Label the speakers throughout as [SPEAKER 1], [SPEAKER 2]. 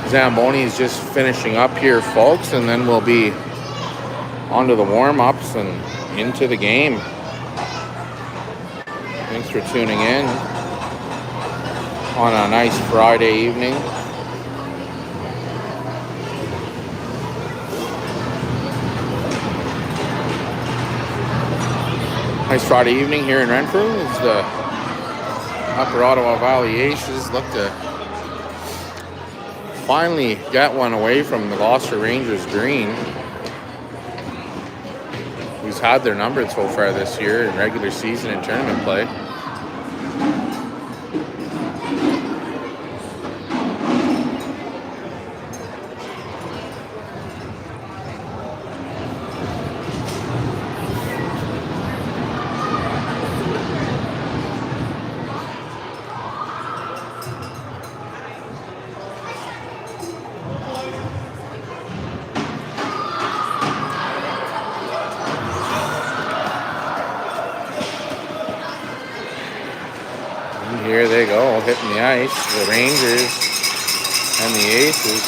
[SPEAKER 1] Zamboni is just finishing up here, folks, and then we'll be onto the warm-ups and into the game. Thanks for tuning in on a nice Friday evening. Nice Friday evening here in Renfrew as the Upper Ottawa Valley Aces look to finally get one away from the Gloucester Rangers green, who's had their number so far this year in regular season and tournament play. Here they go, hitting the ice, the Rangers and the Aces.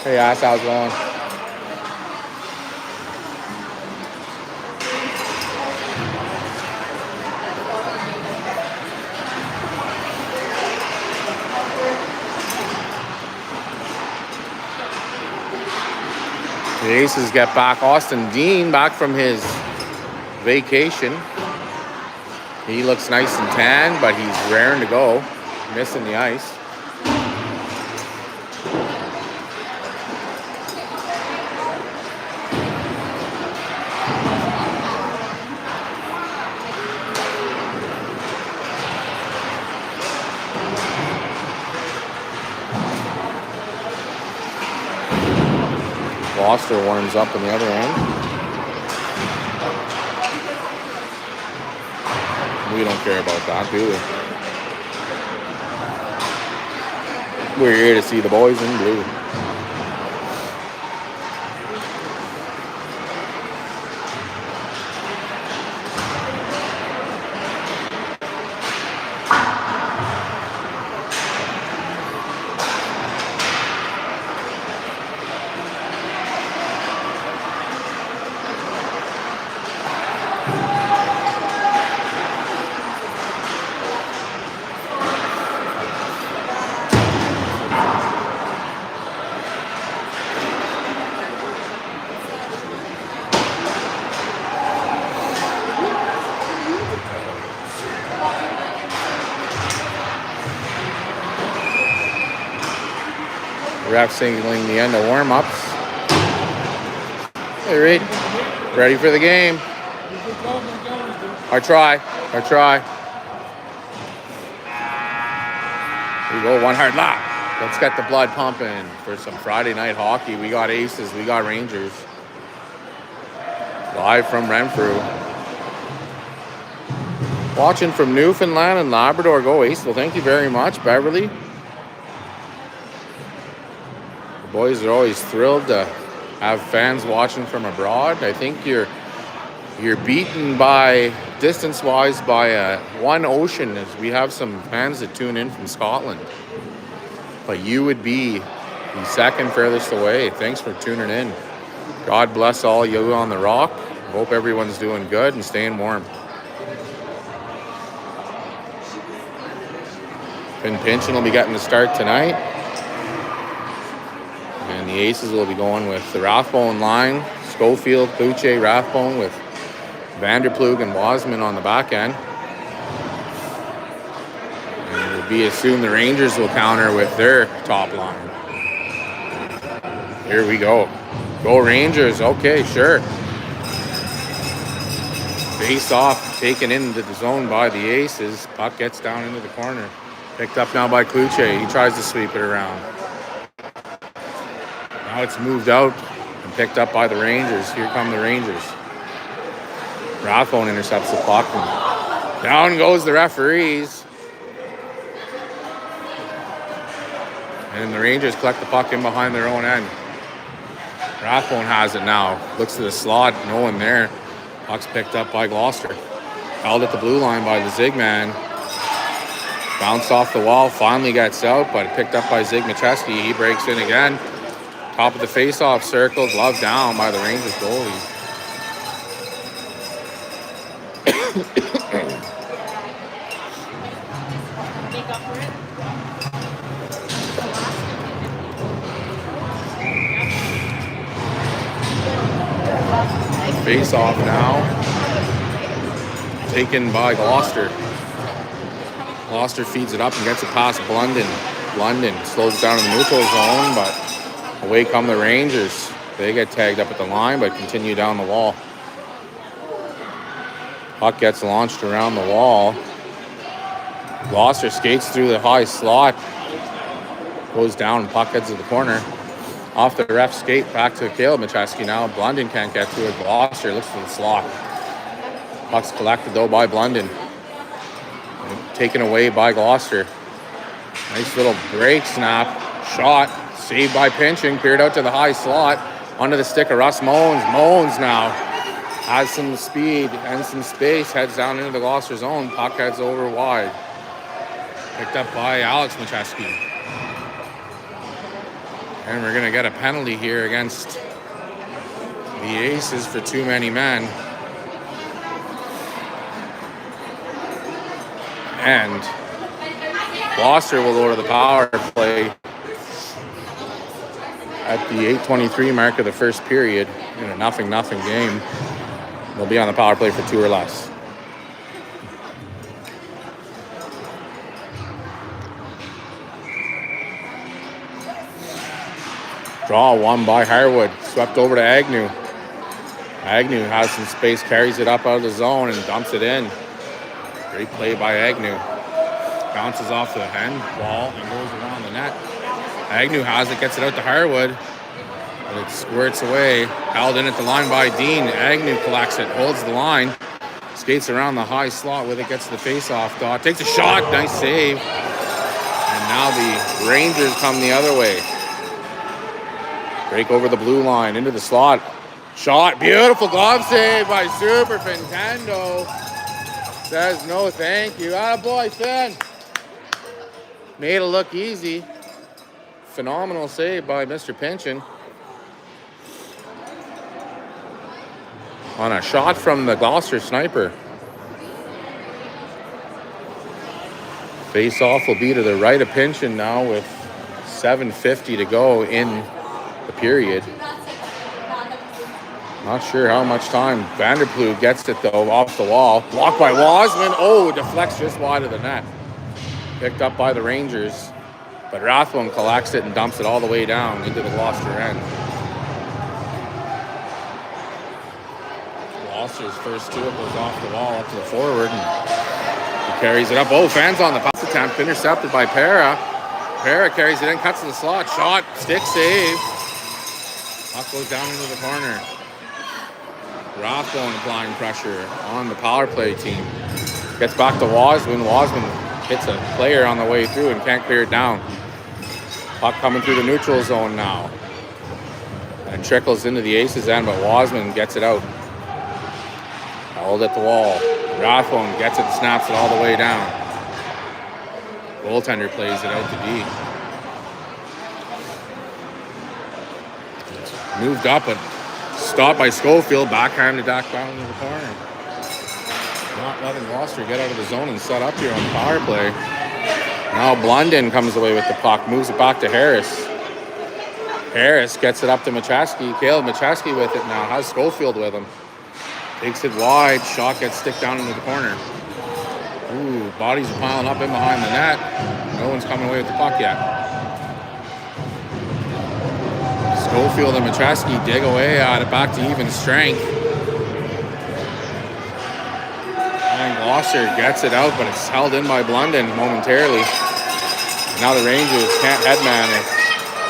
[SPEAKER 1] Hey, Ash, how's it going? The Aces get back Austin Dean back from his vacation. He looks nice and tan, but he's raring to go, missing the ice. Gloucester warms up on the other end. We don't care about that, do we? We're here to see the boys in blue. Ref signaling the end of warm-ups. Hey, Reed. Ready for the game? I try. Here we go, one hard lap. Let's get the blood pumping for some Friday night hockey. We got Aces, we got Rangers. Live from Renfrew. Watching from Newfoundland and Labrador. Go Ace. Well, thank you very much, Beverly. Boys are always thrilled to have fans watching from abroad. I think you're beaten by distance-wise by one ocean, as we have some fans that tune in from Scotland. But you would be the second furthest away. Thanks for tuning in. God bless all you on the rock. Hope everyone's doing good and staying warm. Finn Pinchin will be getting the start tonight. And the Aces will be going with the Rathbone line. Schofield, Cloutier, Rathbone with Vanderplug and Wasman on the back end. And it will be assumed the Rangers will counter with their top line. Here we go. Go Rangers. Okay, sure. Face off, taken into the zone by the Aces. Puck gets down into the corner. Picked up now by Cloutier. He tries to sweep it around. Now it's moved out and picked up by the Rangers. Here come the Rangers. Rathbone intercepts the puck. And down goes the referees. And the Rangers collect the puck in behind their own end. Rathbone has it now. Looks to the slot. No one there. Puck's picked up by Gloucester. Held at the blue line by the Zig man. Bounced off the wall, finally gets out, but picked up by Zig Macheski. He breaks in again. Top of the face-off circle, glove down by the Rangers goalie. Face-off now. Taken by Gloucester. Gloucester feeds it up and gets it past Blunden. Blunden slows it down in the neutral zone, but away come the Rangers. They get tagged up at the line, but continue down the wall. Puck gets launched around the wall. Gloucester skates through the high slot. Goes down and puck heads to the corner. Off the ref skate back to Caleb Macheski now. Blunden can't get to it. Gloucester looks for the slot. Puck's collected though by Blunden. Taken away by Gloucester. Nice little break snap. Shot. Saved by Pinchin. Cleared out to the high slot. Onto the stick of Russ Moans. Moans now has some speed and some space. Heads down into the Gloucester zone. Puck heads over wide. Picked up by Alex Macheski. And we're going to get a penalty here against the Aces for too many men. And Gloucester will go to the power play at the 8:23 mark of the first period in a 0-0 game. They'll be on the power play for 2 or less. Draw won by Harwood. Swept over to Agnew. Agnew has some space, carries it up out of the zone and dumps it in. Great play by Agnew. Bounces off the end wall and goes around the net. Agnew has it, gets it out to Harwood. But it squirts away. Held in at the line by Dean. Agnew collects it, holds the line. Skates around the high slot with it, gets to the face-off dot. Takes a shot, nice save. And now the Rangers come the other way. Break over the blue line, into the slot. Shot, beautiful glove save by Super Fintendo. Says no thank you. Attaboy, Finn. Made it look easy. Phenomenal save by Mr. Pinchin. On a shot from the Gloucester sniper. Face-off will be to the right of Pinchin now with 7:50 to go in the period. Not sure how much time. Vanderploeg gets it though off the wall. Blocked by Wasman. Oh, deflects just wide of the net. Picked up by the Rangers. But Rathbone collects it and dumps it all the way down into the Gloucester end. Gloucester's first two goes off the wall up to the forward. And he carries it up. Oh, fans on the pass attempt. Intercepted by Para. Para carries it in, cuts to the slot. Shot, stick save. Puck goes down into the corner. Rathbone applying pressure on the power play team. Gets back to Wasman. Wasman hits a player on the way through and can't clear it down. Puck coming through the neutral zone now. And trickles into the Aces end, but Wasman gets it out. Held at the wall. Rathbone gets it and snaps it all the way down. Goaltender plays it out to D. Moved up, but stopped by Schofield. Backhand to Dak down into the corner. Not letting Gloucester get out of the zone and set up here on the power play. Now Blunden comes away with the puck. Moves it back to Harris. Harris gets it up to Macheski. Caleb Macheski with it now. Has Schofield with him. Takes it wide. Shot gets stick down into the corner. Ooh, bodies are piling up in behind the net. No one's coming away with the puck yet. Schofield and Macheski dig away at it, back to even strength. And Gloucester gets it out, but it's held in by Blunden momentarily. Now the Rangers can't headman it.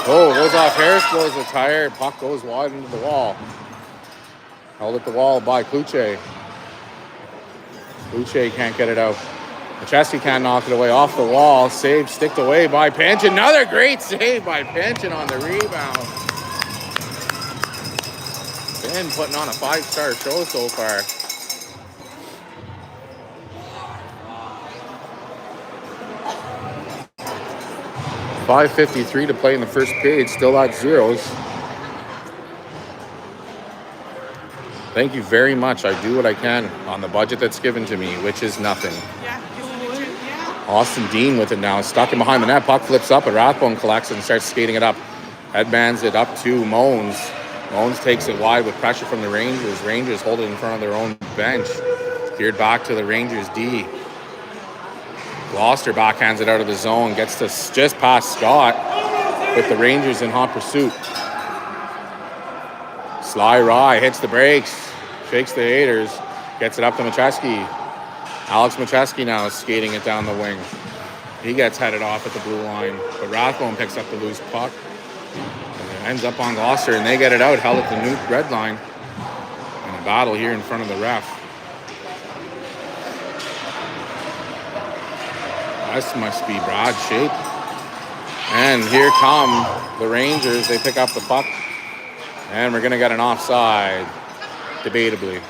[SPEAKER 1] Oh, goes off Harris, blows the tire. Puck goes wide into the wall. Held at the wall by Kluche. Kluche can't get it out. Macheski can't knock it away off the wall. Save sticked away by Pinchin. Another great save by Pinchin on the rebound. Finn putting on a 5-star show so far. 5:53 to play in the first period. Still at zeros. Thank you very much. I do what I can on the budget that's given to me, which is nothing. Austin Dean with it now. Stuck in behind the net. Puck flips up, and Rathbone collects it and starts skating it up. Headbands it up to Moans. Moans takes it wide with pressure from the Rangers. Rangers hold it in front of their own bench. Geared back to the Rangers D. Gloucester backhands it out of the zone. Gets to just past Scott with the Rangers in hot pursuit. Sly Rye hits the brakes. Shakes the haters. Gets it up to Macheski. Alex Macheski now is skating it down the wing. He gets headed off at the blue line. But Rathbone picks up the loose puck. And it ends up on Gloucester, and they get it out, held at the new red line. And a battle here in front of the ref. This must be Brad Shape. And here come the Rangers. They pick up the puck. And we're going to get an offside, debatably.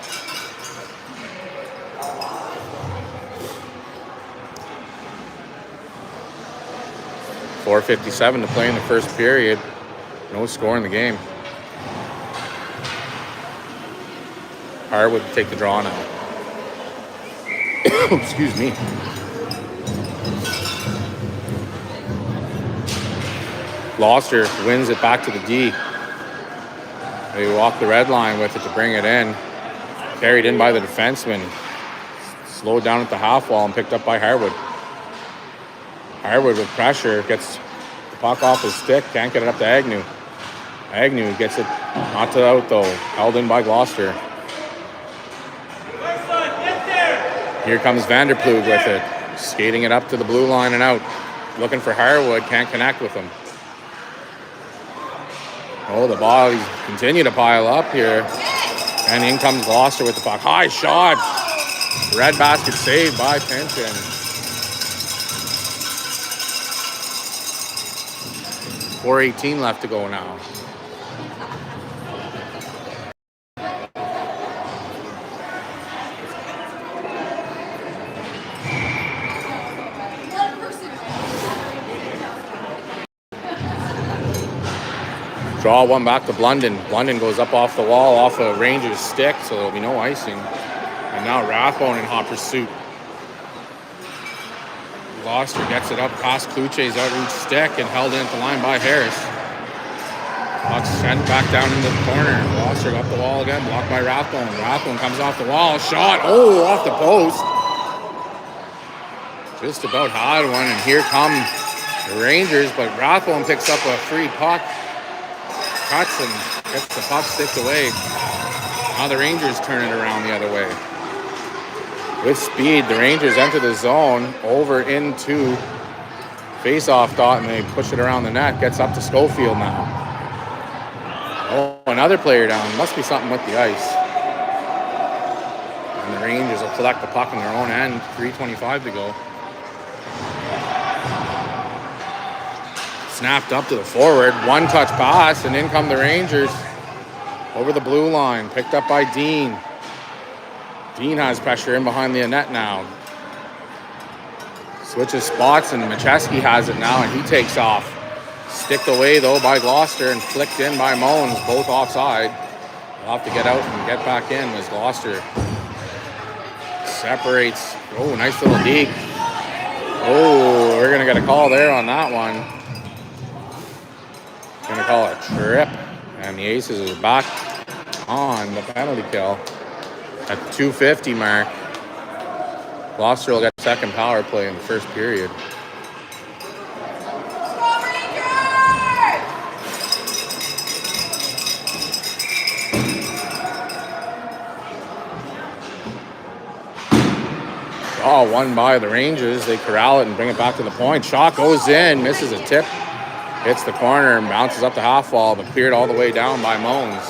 [SPEAKER 1] .457 to play in the first period. No score in the game. Harwood take the draw now. Excuse me. Gloucester wins it back to the D. They walk the red line with it to bring it in. Carried in by the defenseman. Slowed down at the half wall and picked up by Harwood. Harwood with pressure gets the puck off his stick. Can't get it up to Agnew. Agnew gets it not to out though. Held in by Gloucester. Here comes Vanderplug with it. Skating it up to the blue line and out. Looking for Harwood. Can't connect with him. Oh, the bodies continue to pile up here. And in comes Gloucester with the puck. High shot. Red basket saved by Pinchin. .418 left to go now. Draw one back to Blunden. Blunden goes up off the wall, off a Rangers stick, so there'll be no icing. And now Rathbone in hot pursuit. Gloucester gets it up past Kluche's outreach stick and held in at the line by Harris. Puck's sent back down into the corner. Gloucester up the wall again, blocked by Rathbone. Rathbone comes off the wall, shot, oh, off the post. Just about had one, and here come the Rangers, but Rathbone picks up a free puck. Cuts and gets the puck sticked away. Now the Rangers turn it around the other way. With speed, the Rangers enter the zone over into face-off dot, and they push it around the net. Gets up to Schofield now. Oh, another player down. Must be something with the ice. And the Rangers will collect the puck on their own end. 3:25 to go. Snapped up to the forward. One-touch pass, and in come the Rangers. Over the blue line. Picked up by Dean. Dean has pressure in behind the net now. Switches spots, and Macheski has it now, and he takes off. Sticked away, though, by Gloucester and flicked in by Moans, both offside. They'll have to get out and get back in as Gloucester separates. Oh, nice little deke. Oh, we're going to get a call there on that one. Going to call it a trip. And the Aces are back on the penalty kill at the 2:50 mark. Gloucester will get second power play in the first period. Oh, won by the Rangers. They corral it and bring it back to the point. Shot goes in, misses a tip. Hits the corner and bounces up the half wall, but cleared all the way down by Moans.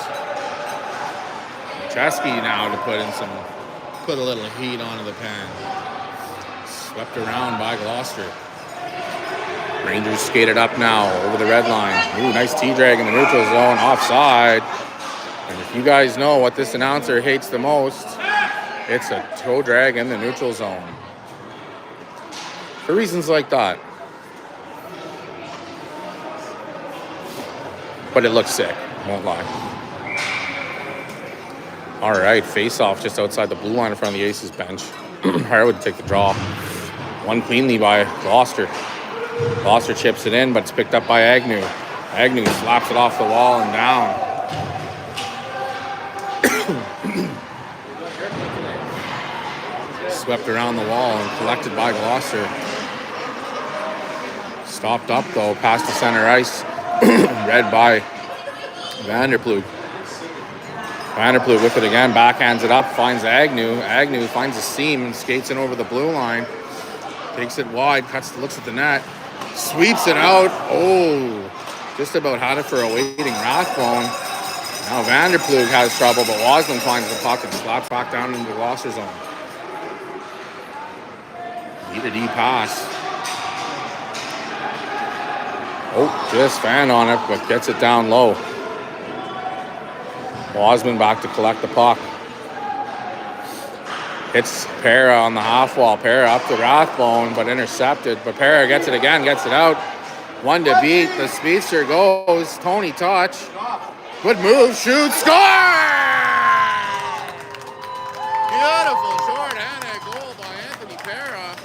[SPEAKER 1] Chesky now to put a little heat onto the pan. Swept around by Gloucester. Rangers skated up now over the red line. Ooh, nice T-drag in the neutral zone, offside. And if you guys know what this announcer hates the most, it's a toe drag in the neutral zone. For reasons like that. but it looks sick. Won't lie. All right, face-off just outside the blue line in front of the Aces bench. Harwood would take the draw. Won cleanly by Gloucester. Gloucester chips it in, but it's picked up by Agnew. Agnew slaps it off the wall and down. Swept around the wall and collected by Gloucester. Stopped up though, past the center ice. Read by Vanderploeg. Vanderploeg with it again, backhands it up, finds Agnew. Agnew finds a seam and skates in over the blue line. Takes it wide, looks at the net, sweeps it out. Oh, just about had it for a waiting Rathbone. Now Vanderploeg has trouble, but Wasman finds the puck and slaps back down into the Gloucester zone. Need a D pass. Oh, just fanned on it, but gets it down low. Wasman back to collect the puck. Hits Para on the half wall. Para up to Rathbone, but intercepted. But Para gets it again, gets it out. One to beat. The speedster goes. Tony touch. Good move. Shoot. Score! Beautiful short-handed goal by Anthony Para.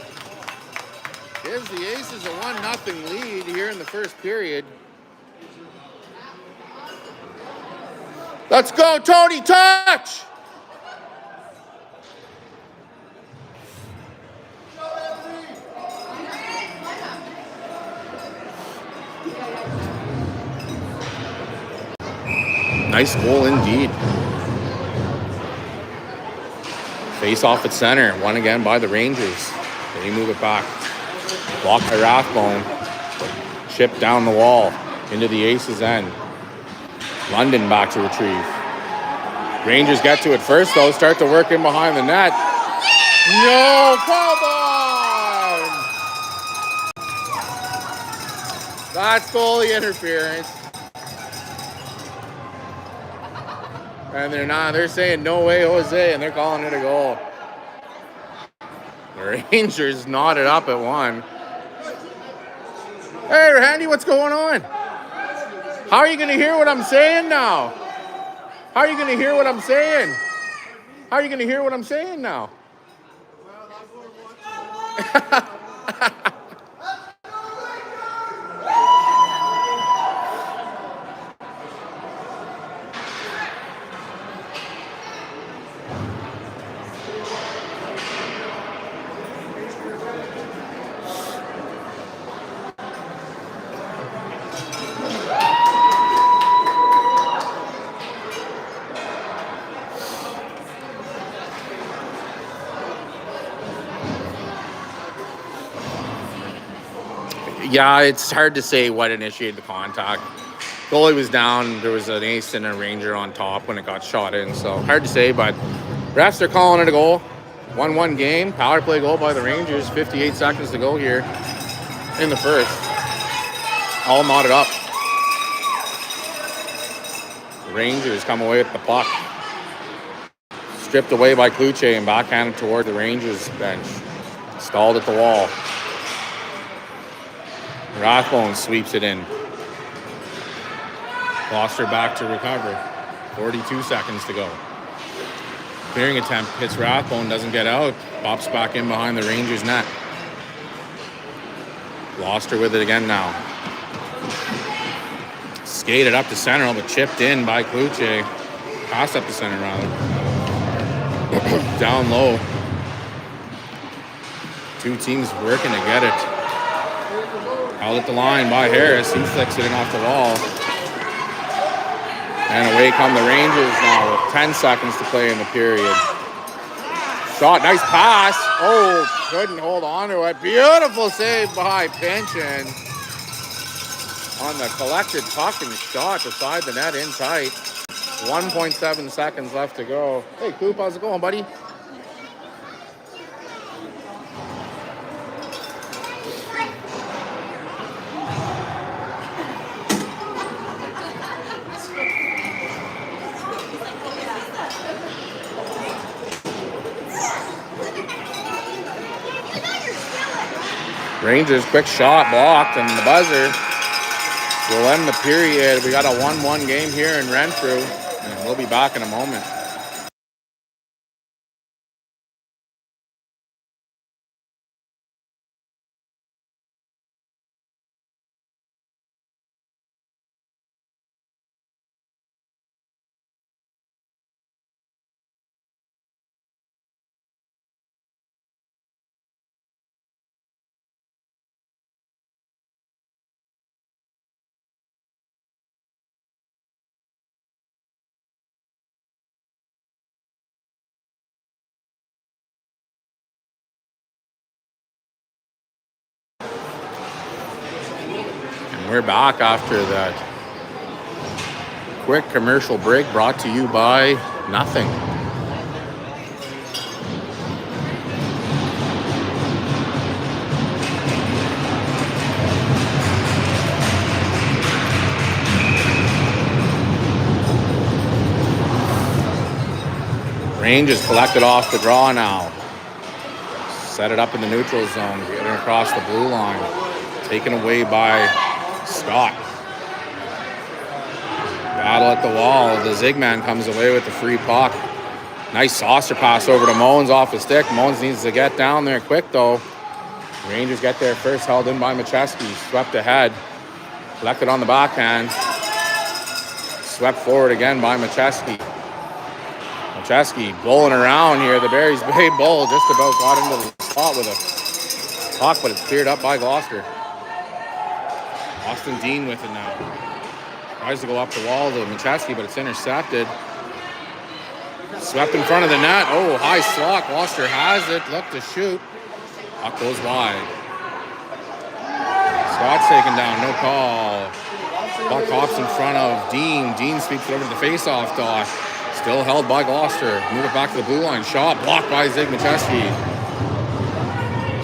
[SPEAKER 1] Gives the Aces a 1-0 lead here in the first period. Let's go, Tony touch! Nice goal indeed. Face off at center. Won again by the Rangers. They move it back. Blocked by Rathbone. Chip down the wall into the Aces' end. London back to retrieve. Rangers get to it first though. Start to work in behind the net. No, come on! That's goalie interference. And they're saying no way, Jose, and they're calling it a goal. The Rangers knotted up at one. Hey, Randy, what's going on? How are you going to hear what I'm saying now? How are you going to hear what I'm saying? How are you going to hear what I'm saying now? Yeah, it's hard to say what initiated the contact. Goalie was down. There was an ace and a Ranger on top when it got shot in. So hard to say, but refs are calling it a goal. 1-1 game. Power play goal by the Rangers. 58 seconds to go here in the first. All knotted up. The Rangers come away with the puck. Stripped away by Kluche and backhanded toward the Rangers bench. Stalled at the wall. Rathbone sweeps it in. Gloucester back to recover. 42 seconds to go. Clearing attempt hits Rathbone, doesn't get out. Pops back in behind the Rangers net. Gloucester with it again now. Skated up to center, but chipped in by Kluche. Passed up to center rather. Down low. Two teams working to get it. Held at the line by Harris. He flicks it in off the wall. And away come the Rangers now with 10 seconds to play in the period. Shot, nice pass. Oh, couldn't hold on to it. Beautiful save by Pinchin. On the collected puck and shot beside the net in tight. 1.7 seconds left to go. Hey, Coop, how's it going, buddy? Rangers quick shot blocked and the buzzer. We'll end the period. We got a 1-1 game here in Renfrew, and we'll be back in a moment. And we're back after that quick commercial break brought to you by nothing. Range is collected off the draw now. Set it up in the neutral zone. Getting across the blue line. Taken away by Scott. Battle at the wall. The Zigman comes away with the free puck. Nice saucer pass over to Moans off the stick. Moans needs to get down there quick though. Rangers get there first, held in by Macheski. Swept ahead. Collected on the backhand. Swept forward again by Macheski. Macheski bowling around here. The Barry's Bay Bull just about got into the spot with a puck, but it's cleared up by Gloucester. Austin Dean with it now. Tries to go up the wall to Macheski, but it's intercepted. Swept in front of the net. Oh, high slot. Gloucester has it. Look to shoot. Puck goes wide. Scott's taken down. No call. Puck hops in front of Dean. Dean sweeps it over to the face-off dot. Still held by Gloucester. Move it back to the blue line. Shot blocked by Zig Macheski.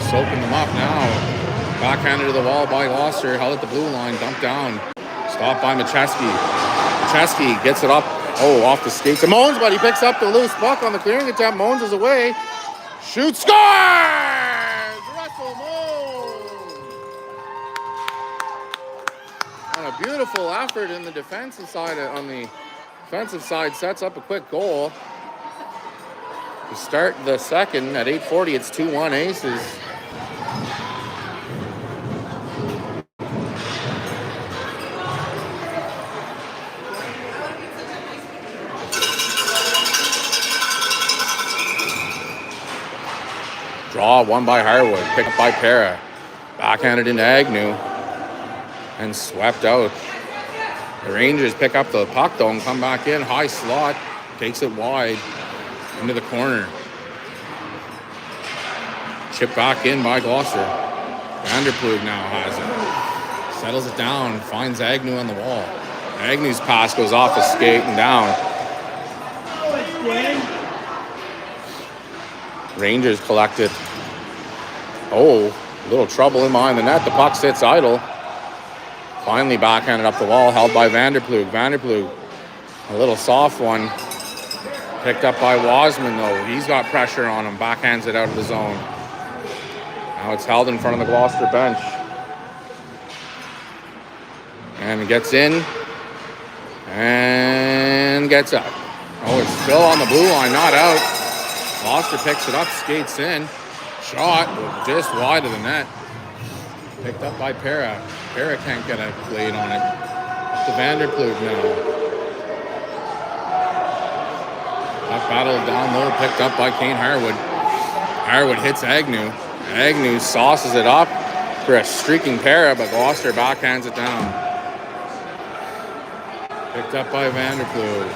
[SPEAKER 1] Soaking them up now. Backhanded to the wall by Gloucester. Held at the blue line. Dumped down. Stopped by Macheski. Macheski gets it up. Oh, off the skates of Moans, but he picks up the loose puck on the clearing attempt. Moans is away. Shoots. Scores! Russell Moans! On a beautiful effort in the defensive side on the defensive side sets up a quick goal. To start the second at 8:40, it's 2-1 Aces. Draw won by Harwood, picked up by Para. Backhanded into Agnew and swept out. The Rangers pick up the puck though and come back in. High slot, takes it wide into the corner. Chip back in by Gloucester. Vanderplug now has it. Settles it down, finds Agnew on the wall. Agnew's pass goes off his skate and down. Rangers collect it. Oh, a little trouble in behind the net. The puck sits idle. Finally backhanded up the wall, held by Vanderplug. Vanderplug, a little soft one. Picked up by Wasman, though. He's got pressure on him. Backhands it out of the zone. Now it's held in front of the Gloucester bench. And gets in. And gets up. Oh, it's still on the blue line, not out. Gloucester picks it up, skates in. Shot just wide of the net. Picked up by Para. Para can't get a blade on it. Up to Vanderplug now. That battle down low, picked up by Kane Harwood. Harwood hits Agnew. Agnew sauces it up for a streaking Para, but Gloucester backhands it down. Picked up by Vanderplug.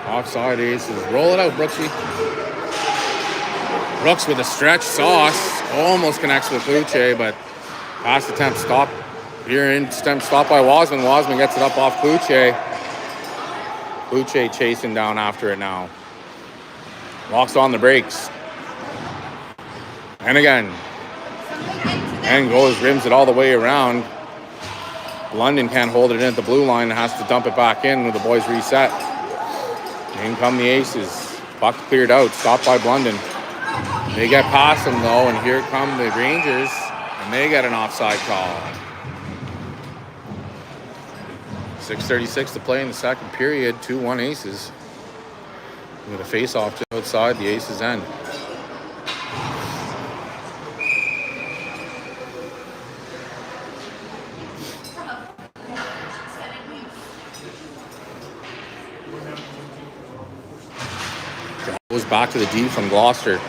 [SPEAKER 1] Offside Aces. Roll it out, Brooksy. Brooks with a stretch sauce. Almost connects with Kluche, but pass attempt stopped. Here in attempt stopped by Wasman. Wasman gets it up off Kluche. Kluche chasing down after it now. Walks on the brakes. And again. And goes, rims it all the way around. London can't hold it in at the blue line and has to dump it back in when the boys reset. In come the Aces. Puck cleared out, stopped by Blunden. They get past them though, and here come the Rangers, and they get an offside call. 6:36 to play in the second period. 2-1 Aces. With a face-off just outside the Aces' end. Goes back to the D from Gloucester.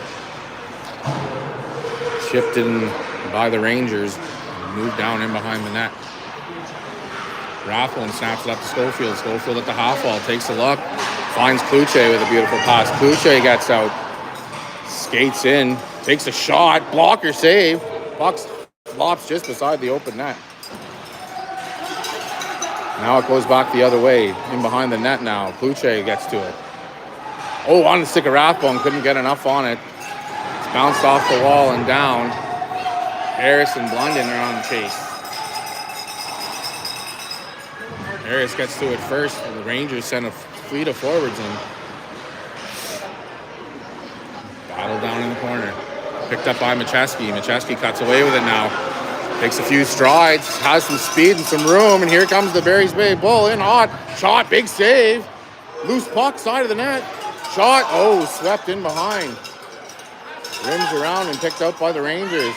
[SPEAKER 1] Shifted in by the Rangers. Moved down in behind the net. Rafflin snaps it up to Schofield. Schofield at the half wall. Takes a look. Finds Kluche with a beautiful pass. Kluche gets out. Skates in. Takes a shot. Blocker save. Puck flops just beside the open net. Now it goes back the other way. In behind the net now. Kluche gets to it. Oh, on the stick of Rathbone. Couldn't get enough on it. It's bounced off the wall and down. Harris and Blunden are on the chase. Harris gets to it first. And the Rangers send a fleet of forwards in. Battle down in the corner. Picked up by Macheski. Macheski cuts away with it now. Takes a few strides. Has some speed and some room. And here comes the Barry's Bay Bull in hot. Shot. Big save. Loose puck. Side of the net. Shot. Oh, swept in behind. Rims around and picked up by the Rangers.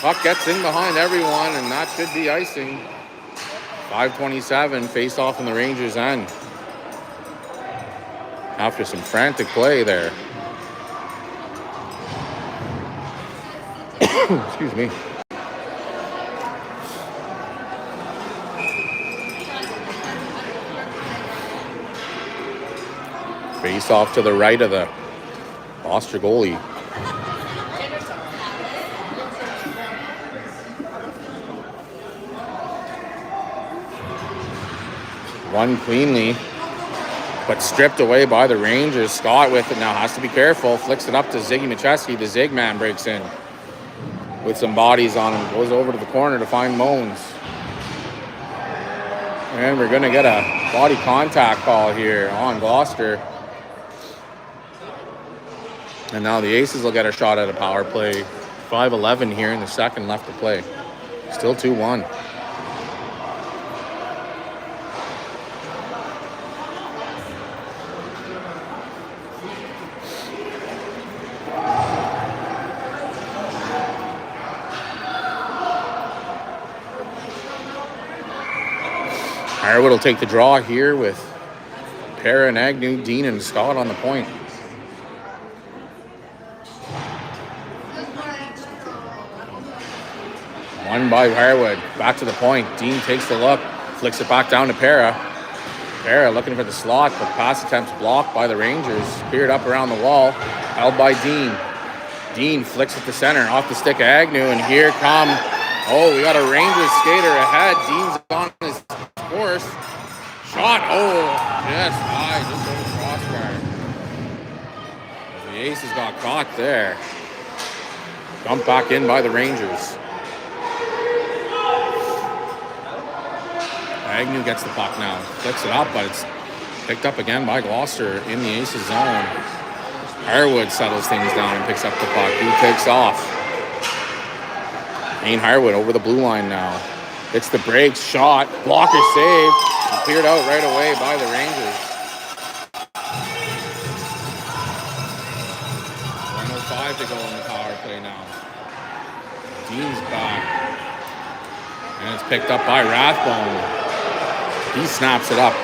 [SPEAKER 1] Puck gets in behind everyone, and that should be icing. 5:27. Face off in the Rangers' end. After some frantic play there. Excuse me. Face off to the right of the Gloucester goalie. Won cleanly, but stripped away by the Rangers. Scott with it now, has to be careful. Flicks it up to Ziggy Macheski. The Zig man breaks in with some bodies on him. Goes over to the corner to find Moans. And we're going to get a body contact call here on Gloucester. And now the Aces will get a shot at a power play. 5:11 here in the second left to play. Still 2-1. Harwood will take the draw here with Para and Agnew, Dean and Scott on the point. One by Harwood. Back to the point. Dean takes the look. Flicks it back down to Para. Para looking for the slot, but pass attempts blocked by the Rangers. Cleared up around the wall. Held by Dean. Dean flicks it to center. Off the stick of Agnew. And here come... Oh, we got a Rangers skater ahead. Dean's on his course. Shot. Oh, just high. Just over the crossbar. The Aces got caught there. Dumped back in by the Rangers. Agnew gets the puck now. Flicks it up, but it's picked up again by Gloucester in the Aces zone. Harwood settles things down and picks up the puck. He takes off. Kane Harwood over the blue line now. Hits the brakes, shot, blocker save, and cleared out right away by the Rangers. 1:05 to go in the power play now. Dean's back. And it's picked up by Rathbone. He snaps it up.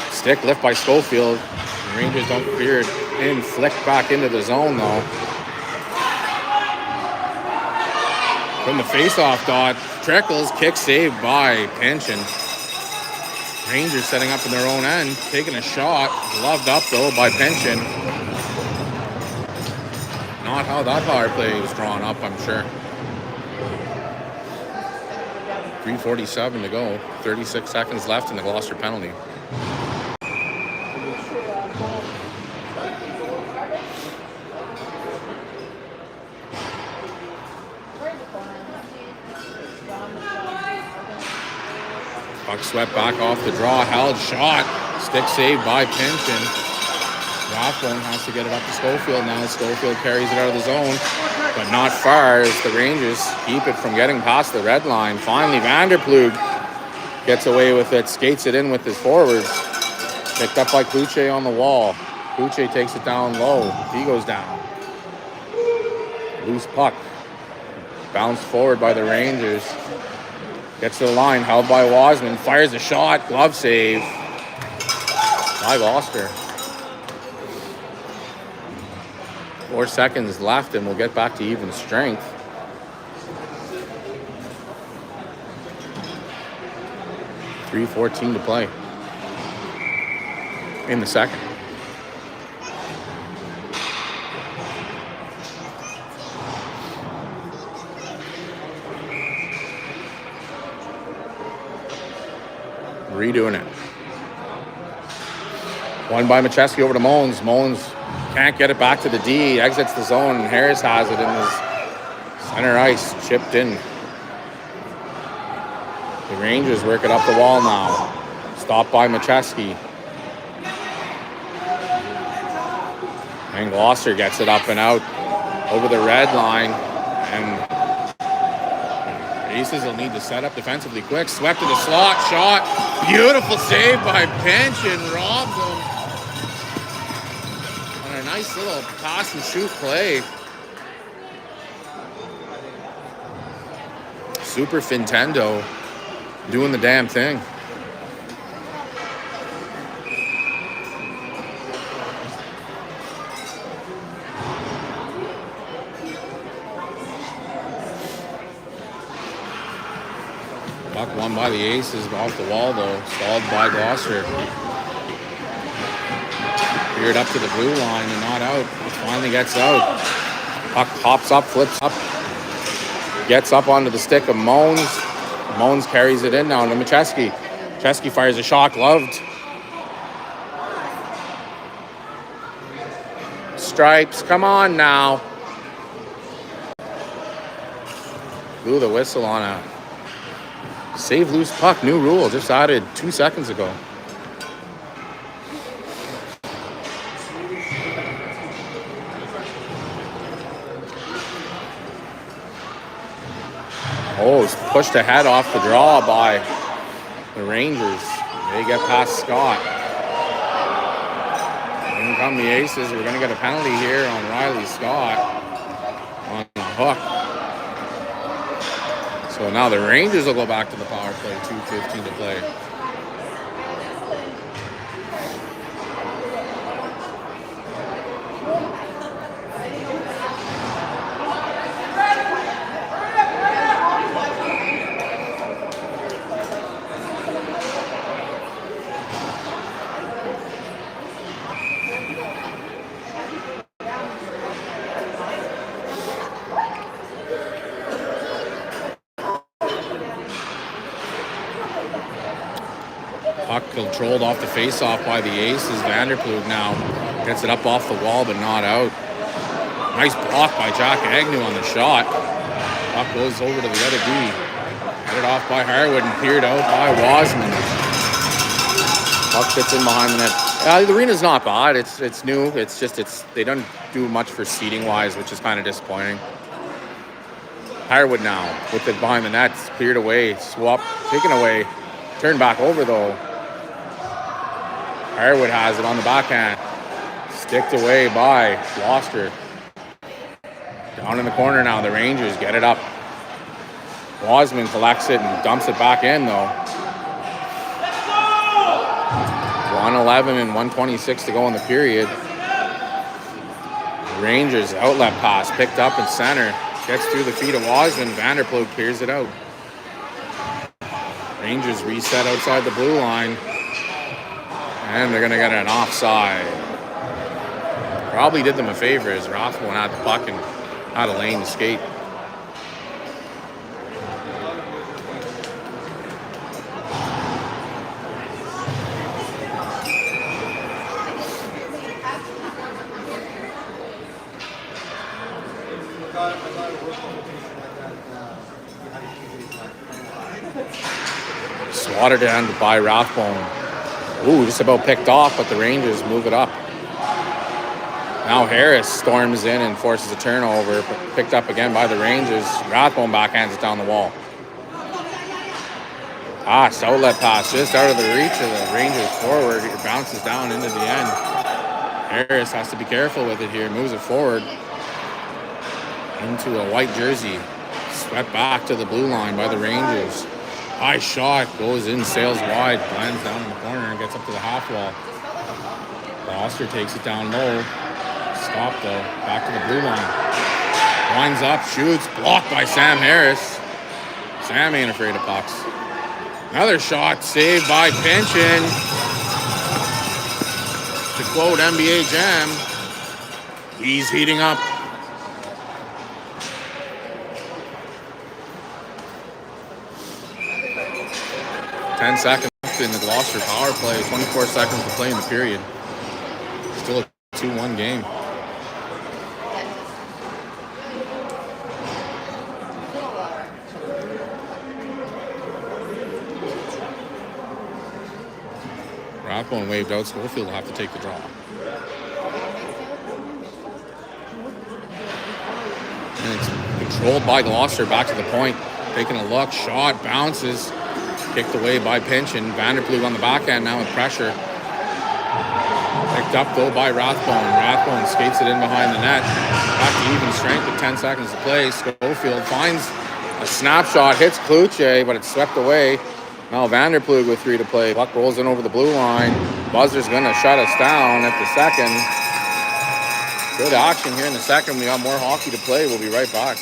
[SPEAKER 1] Stick lift by Schofield. The Rangers don't clear it in. Flick back into the zone though. From the face-off dot, Trickles, kick saved by Pension. Rangers setting up in their own end, taking a shot. Gloved up though by Pension. Not how that power play was drawn up, I'm sure. 3:47 to go. 36 seconds left in the Gloucester penalty. Puck swept back off the draw. Held shot. Stick saved by Pension. Rathbone has to get it up to Schofield now. Schofield carries it out of the zone, but not far as the Rangers keep it from getting past the red line. Finally, Vanderplug Gets away with it, skates it in with his forwards. Picked up by Kluche on the wall. Kluche takes it down low. He goes down. Loose puck. Bounced forward by the Rangers. Gets to the line, held by Wasman. Fires a shot, glove save by Gloucester. 4 seconds left and we'll get back to even strength. .3:14 to play in the second. Redoing it. One by Machesky over to Mullins. Mullins can't get it back to the D. Exits the zone. And Harris has it in his center ice. Chipped in. The Rangers work it up the wall now. Stopped by Machesky. And Gloucester gets it up and out over the red line. And Aces will need to set up defensively quick. Swept to the slot. Shot. Beautiful save by Pinch and robs him. On a nice little pass and shoot play. Super Fintendo doing the damn thing. Puck won by the Aces off the wall though. Stalled by Gloucester. Veered up to the blue line and not out. Finally gets out. Puck hops up, flips up. Gets up onto the stick of Moans. Moans carries it in now to Machesky. Machesky fires a shot, gloved. Stripes, come on now. Blew the whistle on a save loose puck, new rule, just added 2 seconds ago. Oh, it's pushed ahead off the draw by the Rangers. They get past Scott. In come the Aces. We're going to get a penalty here on Riley Scott on the hook. So now the Rangers will go back to the power play, 2:15 to play. Puck controlled off the face-off by the Aces. Vanderplug now gets it up off the wall, but not out. Nice block by Jack Agnew on the shot. Puck goes over to the other D. Headed off by Harwood and cleared out by Wasman. Puck fits in behind the net. The arena's not bad. It's new. It's just they don't do much for seating-wise, which is kind of disappointing. Harwood now with it behind the net, cleared away, swap, taken away, turned back over though. Harwood has it on the backhand. Sticked away by Gloucester. Down in the corner now, the Rangers get it up. Wasman collects it and dumps it back in though. 1:11 and 1:26 to go in the period. Rangers outlet pass picked up in center. Gets through the feet of Wasman. Vanderplug clears it out. Rangers reset outside the blue line. And they're going to get an offside. Probably did them a favor as Rothwell had the puck and had a lane to skate. Swatted down by Rathbone. Ooh, just about picked off, but the Rangers move it up. Now Harris storms in and forces a turnover, picked up again by the Rangers. Rathbone backhands it down the wall. Outlet pass just out of the reach of the Rangers forward. It bounces down into the end. Harris has to be careful with it here. Moves it forward into a white jersey. Swept back to the blue line by the Rangers. High shot, goes in, sails wide, lands down in the corner and gets up to the half wall. Gloucester takes it down low. Stop though, back to the blue line. Winds up, shoots, blocked by Sam Harris. Sam ain't afraid of pucks. Another shot, saved by Pinchin. To quote NBA Jam, he's heating up. Ten seconds left in the Gloucester power play. 24 seconds to play in the period. Still a 2-1 game. Rathbone waved out. Schofield will have to take the draw. And it's controlled by Gloucester. Back to the point. Taking a look. Shot. Bounces. Kicked away by Pinchin. Vanderploeg on the backhand now with pressure. Picked up though by Rathbone. Rathbone skates it in behind the net. Back to even strength with 10 seconds to play. Schofield finds a snapshot. Hits Kluche, but it's swept away. Now Vanderploeg with 3 to play. Puck rolls in over the blue line. Buzzer's going to shut us down at the second. Good action here in the second. We got more hockey to play. We'll be right back.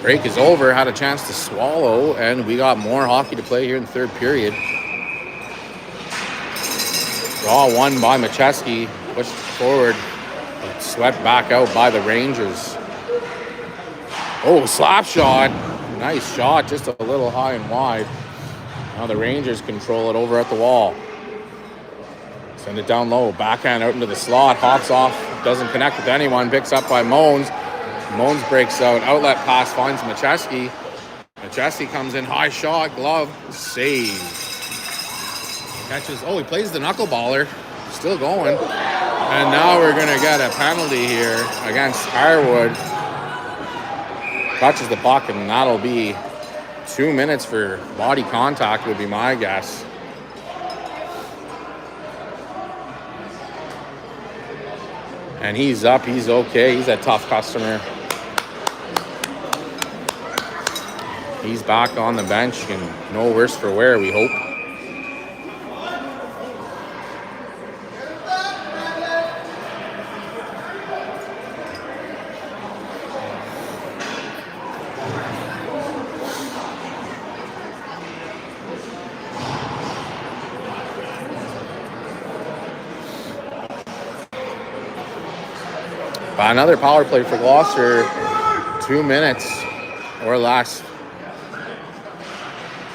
[SPEAKER 1] Break is over. Had a chance to swallow, and we got more hockey to play here in the third period. Draw won by Macheski. Pushed forward. Swept back out by the Rangers. Oh, slap shot. Nice shot. Just a little high and wide. Now the Rangers control it over at the wall. Send it down low. Backhand out into the slot. Hops off. Doesn't connect with anyone. Picks up by Moans. Moans breaks out. Outlet pass finds Macheski. Macheski comes in. High shot. Glove. Save. Catches. Oh, he plays the knuckleballer. Still going. And now we're going to get a penalty here against Harwood. Touches the puck, and that'll be 2 minutes for body contact would be my guess. And he's up. He's okay. He's a tough customer. He's back on the bench and no worse for wear, we hope. Another power play for Gloucester. 2 minutes or less.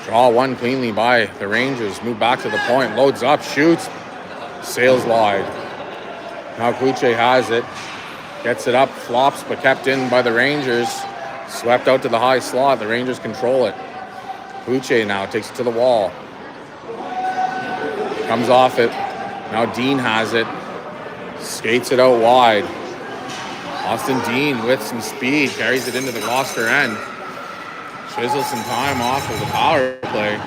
[SPEAKER 1] Draw one cleanly by the Rangers. Move back to the point. Loads up. Shoots. Sails wide. Now Kluche has it. Gets it up. Flops, but kept in by the Rangers. Swept out to the high slot. The Rangers control it. Kluche now takes it to the wall. Comes off it. Now Dean has it. Skates it out wide. Austin Dean with some speed carries it into the Gloucester end. Chisels some time off of the power play.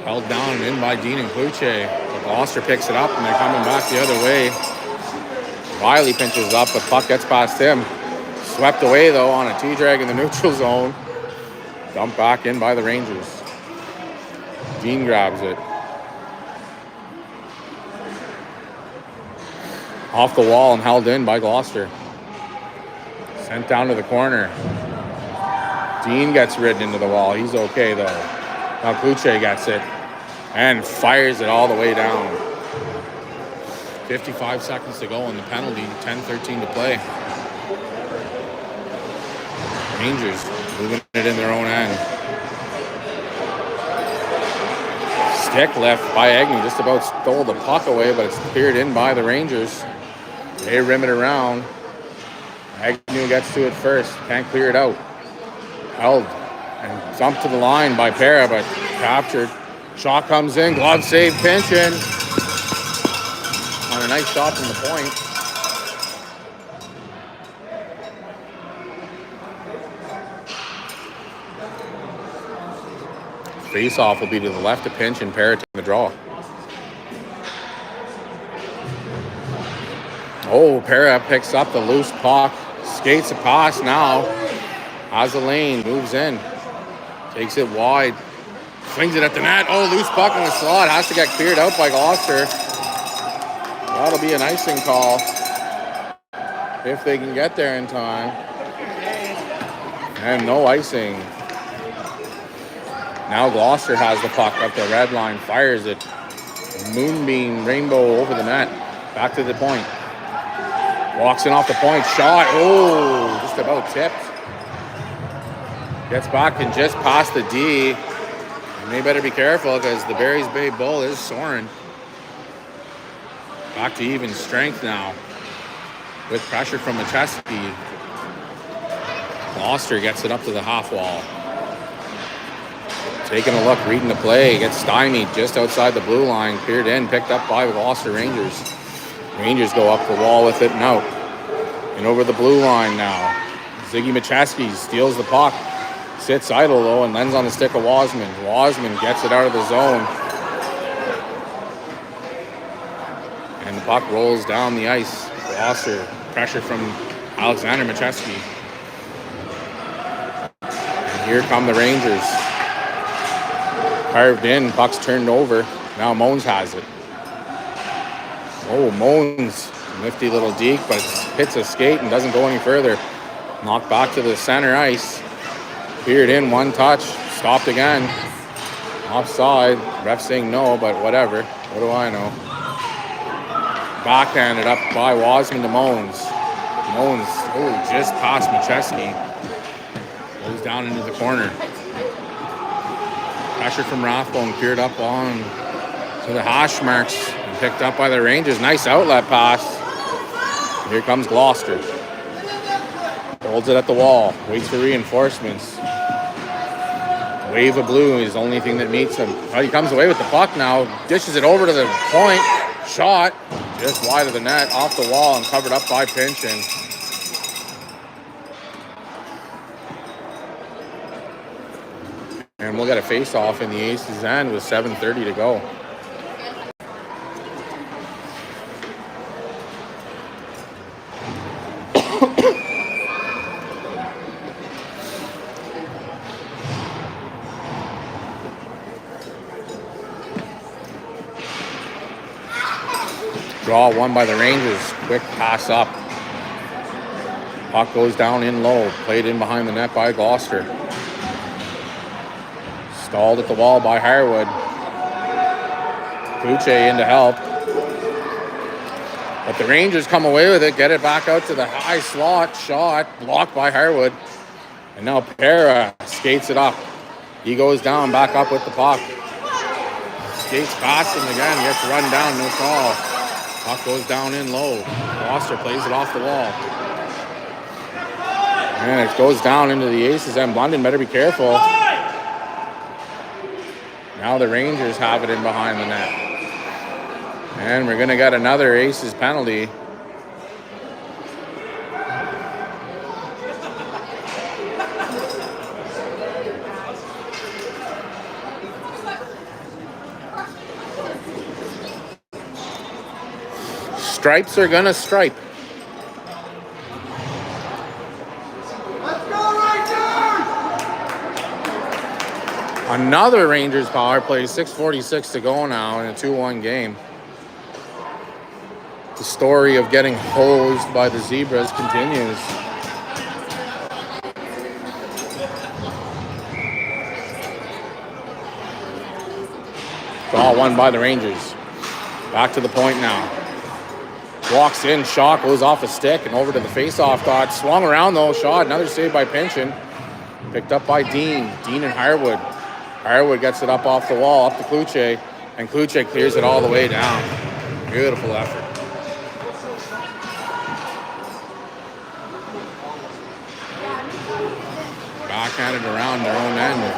[SPEAKER 1] Held down and in by Dean and Kluche. But Gloucester picks it up and they're coming back the other way. Wiley pinches up, but puck gets past him. Swept away though on a T-drag in the neutral zone. Dumped back in by the Rangers. Dean grabs it. Off the wall and held in by Gloucester. Sent down to the corner. Dean gets ridden into the wall. He's okay, though. Now Kluche gets it. and fires it all the way down. 55 seconds to go in the penalty, 10-13 to play. Rangers moving it in their own end. Stick left by Agnew, just about stole the puck away, but it's cleared in by the Rangers. They rim it around. Agnew gets to it first, can't clear it out. Held and jumped to the line by Para, but captured. Shot comes in, glove save, pinch in. On a nice shot from the point. Face-off will be to the left of pinch and Para taking the draw. Oh, Para picks up the loose puck. Skates a pass now. Has a lane, moves in. Takes it wide. Swings it at the net. Oh, loose puck in the slot. Has to get cleared out by Gloucester. That'll be an icing call. If they can get there in time. And no icing. Now Gloucester has the puck up the red line, fires it. Moonbeam rainbow over the net. Back to the point. Walks in off the point. Shot. Oh, just about tipped. Gets back and just past the D. And they better be careful because the Barry's Bay Bull is soaring. Back to even strength now. With pressure from Macheski. Gloucester gets it up to the half wall. Taking a look, reading the play, gets stymied just outside the blue line, cleared in, picked up by the Gloucester Rangers. Rangers go up the wall with it and out. And over the blue line now. Ziggy Macheski steals the puck, sits idle though, and lands on the stick of Wasman. Wasman gets it out of the zone. And the puck rolls down the ice. Gloucester, pressure from Alexander Macheski. And here come the Rangers. Carved in, puck's turned over. Now Moans has it. Oh, Moans, nifty little deke, but hits a skate and doesn't go any further. Knocked back to the center ice. Cleared in, one touch, stopped again. Offside, ref saying no, but whatever. What do I know? Backhanded up by Wasman to Moans. Moans, oh, just past Macheski. Goes down into the corner. Pressure from Rathbone, cleared up on to the hash marks and picked up by the Rangers. Nice outlet pass. Here comes Gloucester. Holds it at the wall. Waits for reinforcements. Wave of blue is the only thing that meets him. Oh, he comes away with the puck now. Dishes it over to the point. Shot. Just wide of the net. Off the wall and covered up by Pinchin. And we'll get a face-off in the Aces' end with 7:30 to go. Draw won by the Rangers. Quick pass up. Puck goes down in low. Played in behind the net by Gloucester. Stalled at the wall by Harwood. Puche in to help. But the Rangers come away with it, get it back out to the high slot. Shot, blocked by Harwood. And now Para skates it up. He goes down, back up with the puck. Skates past him again, gets run down, no call. Puck goes down in low. Gloucester plays it off the wall. And it goes down into the Aces end. London better be careful. Now the Rangers have it in behind the net. And we're going to get another Aces penalty. Stripes are going to stripe. Another Rangers power play, 6:46 to go now in a 2-1 game. The story of getting hosed by the Zebras continues. Draw one by the Rangers. Back to the point now. Walks in, shot goes off a stick and over to the face-off dot. Swung around though, shot, another save by Pinchin. Picked up by Dean. Dean and Hirewood. Hirewood gets it up off the wall, up to Kluche, and Kluche clears it all the way down. Beautiful effort. Backhanded around their own end.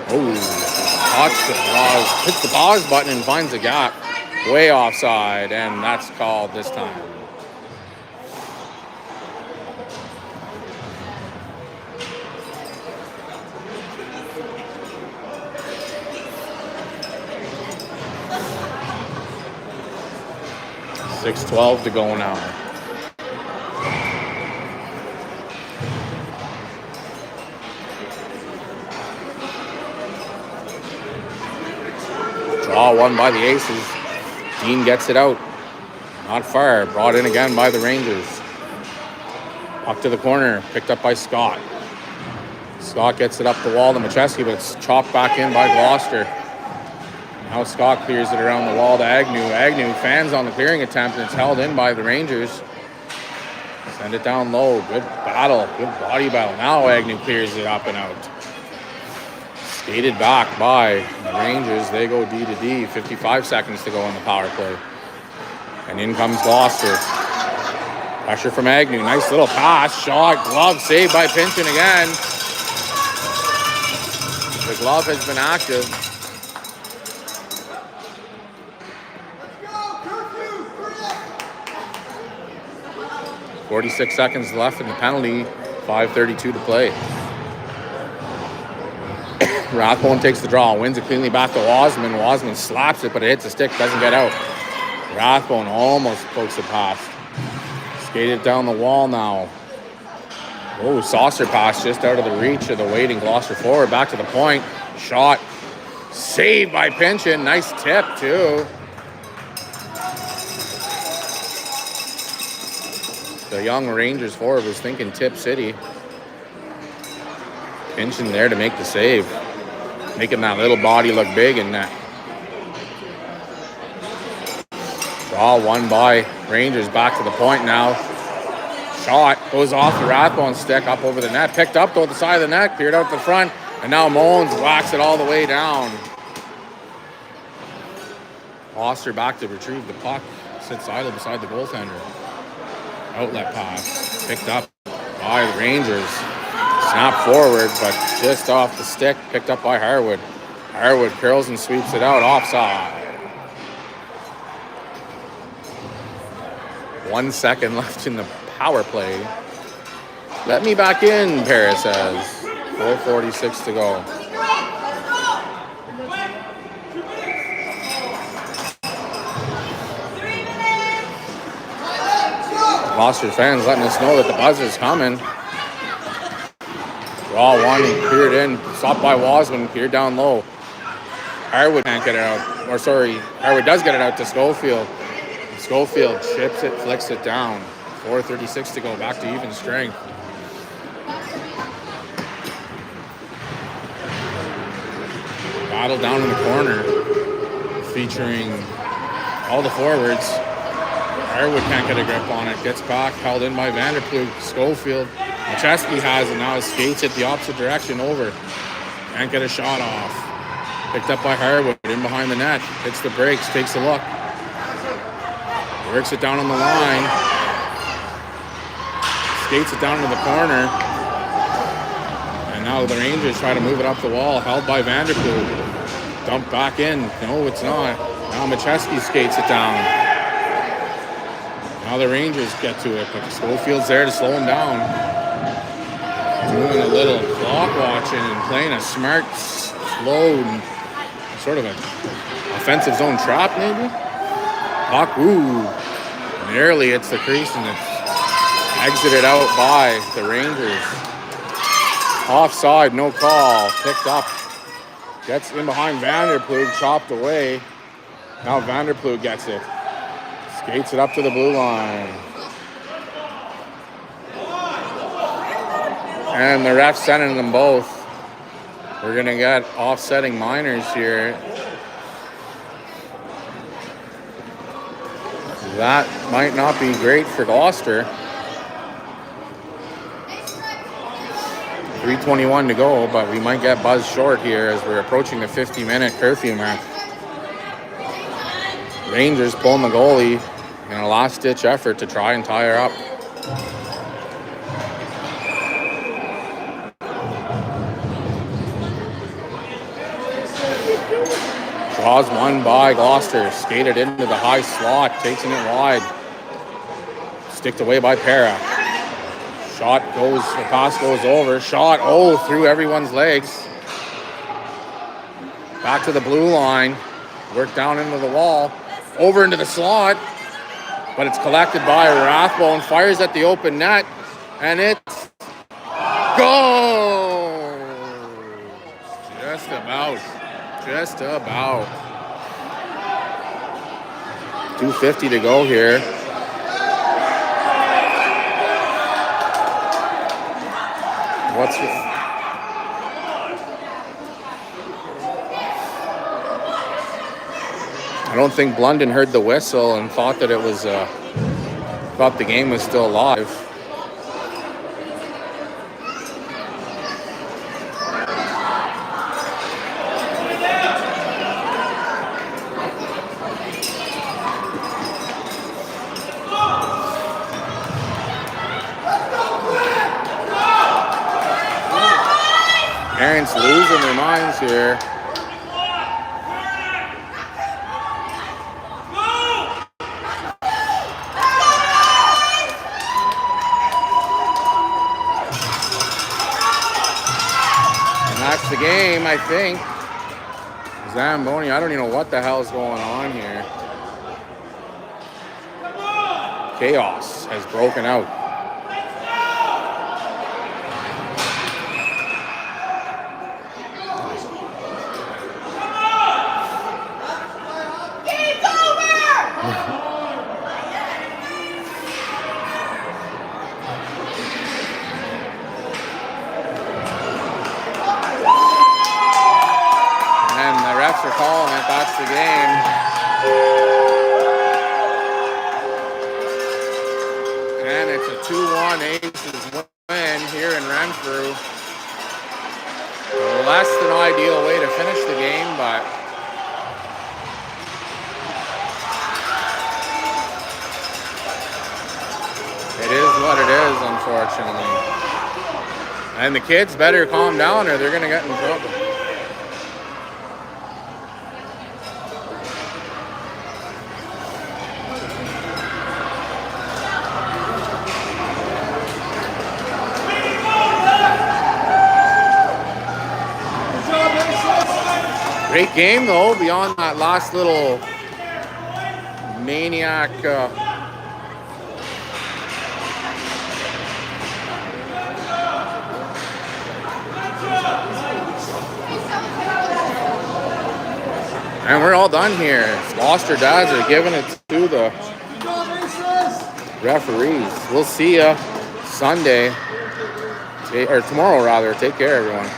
[SPEAKER 1] Oh, hits the pause button and finds a gap. Way offside, and that's called this time. .6:12 to go now. Draw one by the Aces. Dean gets it out. Not far. Brought in again by the Rangers. Up to the corner. Picked up by Scott. Scott gets it up the wall to Macheski, but it's chopped back in by Gloucester. Now Scott clears it around the wall to Agnew. Agnew fans on the clearing attempt, and it's held in by the Rangers. Send it down low. Good battle. Good body battle. Now Agnew clears it up and out. Skated back by the Rangers. They go D to D. 55 seconds to go on the power play. And in comes Gloucester. Pressure from Agnew. Nice little pass. Shot. Glove. Saved by Pinchin again. The glove has been active. Let's go. 46 seconds left in the penalty. 5:32 to play. Rathbone takes the draw, wins it cleanly back to Wasman. Wasman slaps it, but it hits the stick, doesn't get out. Rathbone almost pokes it past. Skated down the wall now. Oh, saucer pass just out of the reach of the waiting Gloucester forward. Back to the point. Shot. Saved by Pinchin. Nice tip, too. The young Rangers forward was thinking Tip City. Pinchin there to make the save. Making that little body look big in net. Draw one by Rangers. Back to the point now. Shot goes off the Rathbone stick up over the net. Picked up though at the side of the net. Cleared out the front. And now Mullins whacks it all the way down. Foster back to retrieve the puck. Sits idle beside the goaltender. Outlet pass. Picked up by the Rangers. Snap forward, but just off the stick. Picked up by Harwood. Harwood curls and sweeps it out. Offside. 1 second left in the power play. Let me back in, Paris says. 4:46 to go. Gloucester fans letting us know that the buzzer's coming. Draw one, cleared in, stopped by Wasman, cleared down low. Harwood can't get it out. Or sorry, Harwood does get it out to Schofield. Schofield chips it, flicks it down. 4:36 to go, back to even strength. Battle down in the corner, featuring all the forwards. Harwood can't get a grip on it. Gets back, held in by Vanderploeg. Schofield. Macheski has it now. His skates it the opposite direction over. Can't get a shot off. Picked up by Harwood. In behind the net. Hits the brakes. Takes a look. Works it down on the line. Skates it down to the corner. And now the Rangers try to move it up the wall. Held by Vanderploeg. Dumped back in. No, it's not. Now Macheski skates it down. Now the Rangers get to it, but Schofield's there to slow him down. Doing a little clock watching and playing a smart, slow, sort of an offensive zone trap, maybe? Puck, nearly hits the crease and it's exited out by the Rangers. Offside, no call, picked up. Gets in behind Vanderploeg, chopped away. Now Vanderploeg gets it. Skates it up to the blue line. And the ref's sending them both. We're going to get offsetting minors here. That might not be great for Gloucester. 3:21 to go, but we might get buzzed short here as we're approaching the 50-minute curfew mark. Rangers pulling the goalie in a last-ditch effort to try and tie her up. Draws one by Gloucester, skated into the high slot, taking it wide. Sticked away by Para. Shot goes, the pass goes over. Shot, through everyone's legs. Back to the blue line. Work down into the wall. Over into the slot. But it's collected by Rathbone. Fires at the open net. And it's goal! Just about. 2:50 to go here. I don't think Blunden heard the whistle and thought that it was thought the game was still alive. Parents losing their minds here. And that's the game, I think. Zamboni, I don't even know what the hell's going on here. Chaos has broken out. Are calling it, that's the game. And it's a 2-1 Aces win here in Renfrew. Less than ideal way to finish the game, but it is what it is, unfortunately. And the kids better calm down or they're going to get in trouble. Great game, though, beyond that last little maniac and we're all done here. Gloucester dads are giving it to the referees. We'll see ya Sunday, or tomorrow rather. Take care, everyone.